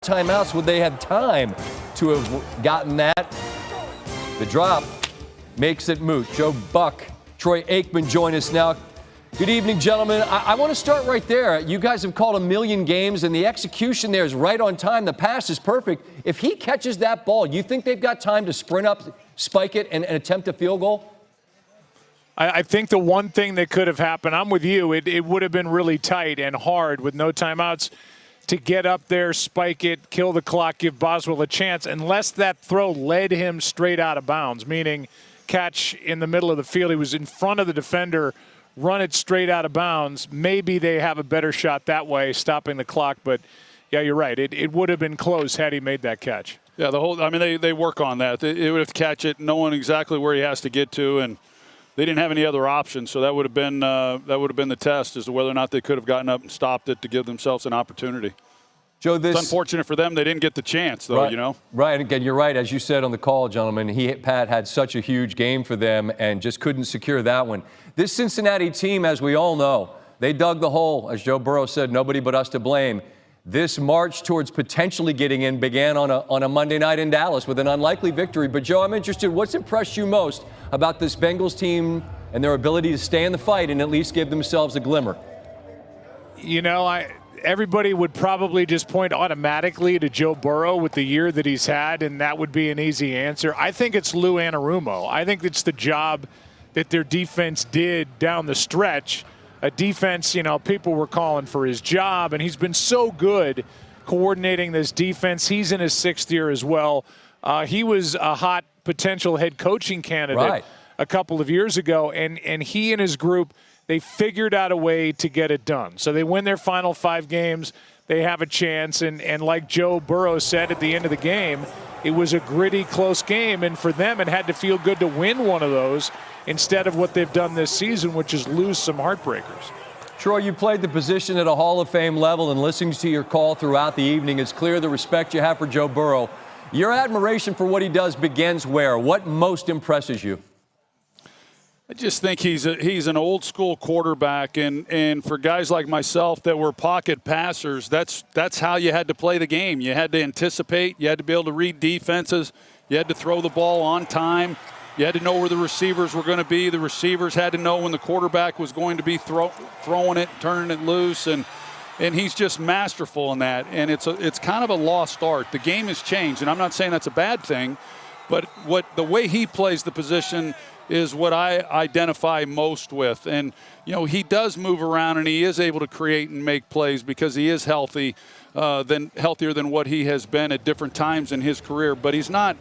timeouts would they have time to have gotten that? The drop makes it moot. Joe Buck, Troy Aikman join us now. Good evening, gentlemen. I want to start right there. You guys have called a million games, and the execution there is right on time. The pass is perfect. If he catches that ball, you think they've got time to sprint up, spike it, and attempt a field goal? I think the one thing that could have happened, I'm with you, it would have been really tight and hard with no timeouts to get up there, spike it, kill the clock, give Boswell a chance, unless that throw led him straight out of bounds, meaning catch in the middle of the field. He was in front of the defender, run it straight out of bounds. Maybe they have a better shot that way, stopping the clock. But, yeah, you're right. It would have been close had he made that catch. Yeah, they work on that. They would have to catch it, knowing exactly where he has to get to, and they didn't have any other options. So that would have been the test as to whether or not they could have gotten up and stopped it to give themselves an opportunity. Joe, it's unfortunate for them they didn't get the chance, though, right, you know. Right. Again, you're right. As you said on the call, gentlemen, Pat had such a huge game for them and just couldn't secure that one. This Cincinnati team, as we all know, they dug the hole. As Joe Burrow said, nobody but us to blame. This march towards potentially getting in began on a Monday night in Dallas with an unlikely victory. But, Joe, I'm interested, what's impressed you most about this Bengals team and their ability to stay in the fight and at least give themselves a glimmer? You know, everybody would probably just point automatically to Joe Burrow with the year that he's had, and that would be an easy answer. I think it's Lou Anarumo. I think it's the job that their defense did down the stretch. A defense, you know, people were calling for his job, and he's been so good coordinating this defense. He's in his 6th year as well. He was a hot potential head coaching candidate a couple of years ago, and he and his group, they figured out a way to get it done. So they win their final 5 games. They have a chance, and like Joe Burrow said at the end of the game, it was a gritty, close game, and for them it had to feel good to win one of those instead of what they've done this season, which is lose some heartbreakers. Troy, you played the position at a Hall of Fame level, and listening to your call throughout the evening, it's clear the respect you have for Joe Burrow. Your admiration for what he does begins where? What most impresses you? I just think he's an old school quarterback, and for guys like myself that were pocket passers, that's how you had to play the game. You had to anticipate, you had to be able to read defenses, you had to throw the ball on time, you had to know where the receivers were going to be. The receivers had to know when the quarterback was going to be throwing it, turning it loose, and he's just masterful in that. And it's kind of a lost art. The game has changed, and I'm not saying that's a bad thing, but the way he plays the position is what I identify most with. And, you know, he does move around and he is able to create and make plays because he is healthier than what he has been at different times in his career. But he's not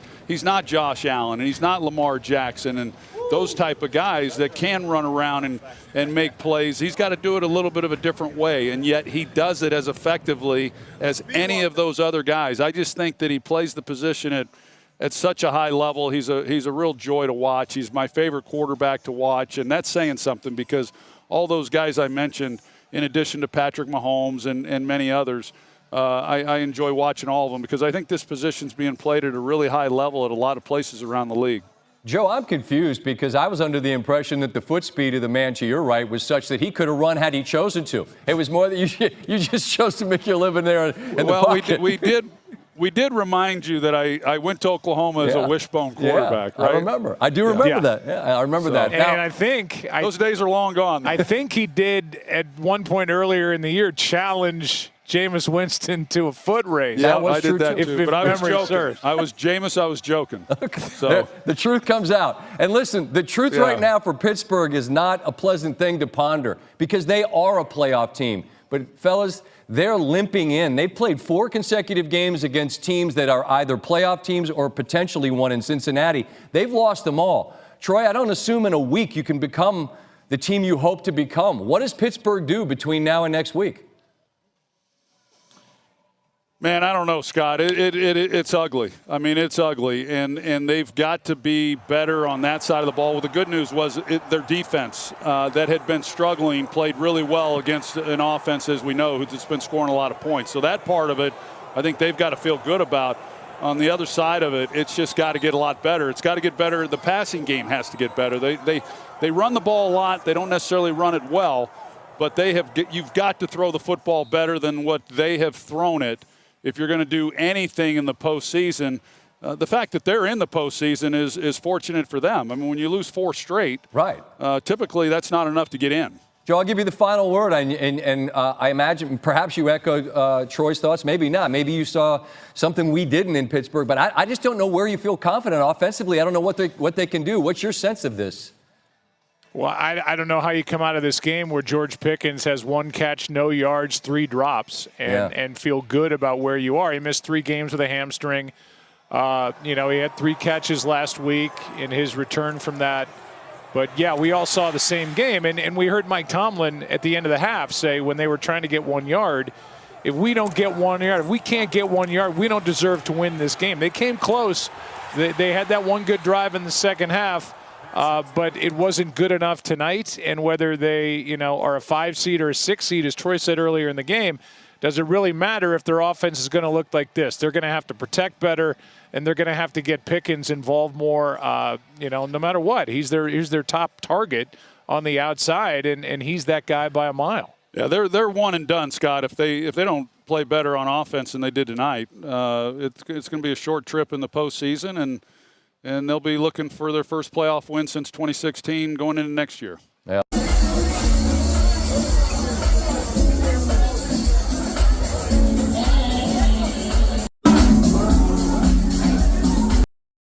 Josh Allen and he's not Lamar Jackson and those type of guys that can run around and make plays. He's got to do it a little bit of a different way, and yet he does it as effectively as any of those other guys. I just think that he plays the position at such a high level. He's a real joy to watch. He's my favorite quarterback to watch, and that's saying something because all those guys I mentioned, in addition to Patrick Mahomes and many others, I enjoy watching all of them because I think this position's being played at a really high level at a lot of places around the league. Joe, I'm confused because I was under the impression that the foot speed of the man to your right was such that he could have run had he chosen to. It was more that you just chose to make your living there in the pocket. We did remind you that I went to Oklahoma as a wishbone quarterback, right? I remember. I do remember that. Yeah, I remember that. And I think those days are long gone. I think he did at one point earlier in the year challenge Jameis Winston to a foot race. Yeah, I did that too. too. But I was joking. I was joking. Okay. So the truth comes out. And listen, the truth right now for Pittsburgh is not a pleasant thing to ponder because they are a playoff team. But, fellas, they're limping in. They've played 4 consecutive games against teams that are either playoff teams or potentially one in Cincinnati. They've lost them all. Troy, I don't assume in a week you can become the team you hope to become. What does Pittsburgh do between now and next week? Man, I don't know, Scott. It's ugly. I mean, it's ugly, and they've got to be better on that side of the ball. Well, the good news was their defense that had been struggling played really well against an offense, as we know, who's been scoring a lot of points. So that part of it, I think they've got to feel good about. On the other side of it, it's just got to get a lot better. It's got to get better. The passing game has to get better. They run the ball a lot. They don't necessarily run it well, but you've got to throw the football better than what they have thrown it. if you're going to do anything in the postseason, the fact that they're in the postseason is fortunate for them. I mean, when you lose 4 straight, right? Typically that's not enough to get in. Joe, I'll give you the final word, and I imagine perhaps you echoed Troy's thoughts, maybe not. Maybe you saw something we didn't in Pittsburgh, but I just don't know where you feel confident offensively. I don't know what they can do. What's your sense of this? Well, I don't know how you come out of this game where George Pickens has 1 catch, no yards, 3 drops, and feel good about where you are. He missed 3 games with a hamstring. He had 3 catches last week in his return from that. But, yeah, we all saw the same game. And we heard Mike Tomlin at the end of the half say when they were trying to get 1 yard, if we don't get 1 yard, if we can't get 1 yard, we don't deserve to win this game. They came close. They had that 1 good drive in the second half, but it wasn't good enough tonight. And whether they, are a 5 seed or a 6 seed, as Troy said earlier in the game, does it really matter if their offense is going to look like this? They're going to have to protect better, and they're going to have to get Pickens involved more, no matter what. He's their top target on the outside, and he's that guy by a mile. Yeah, they're one and done, Scott. If they don't play better on offense than they did tonight, it's going to be a short trip in the postseason, and they'll be looking for their first playoff win since 2016 going into next year.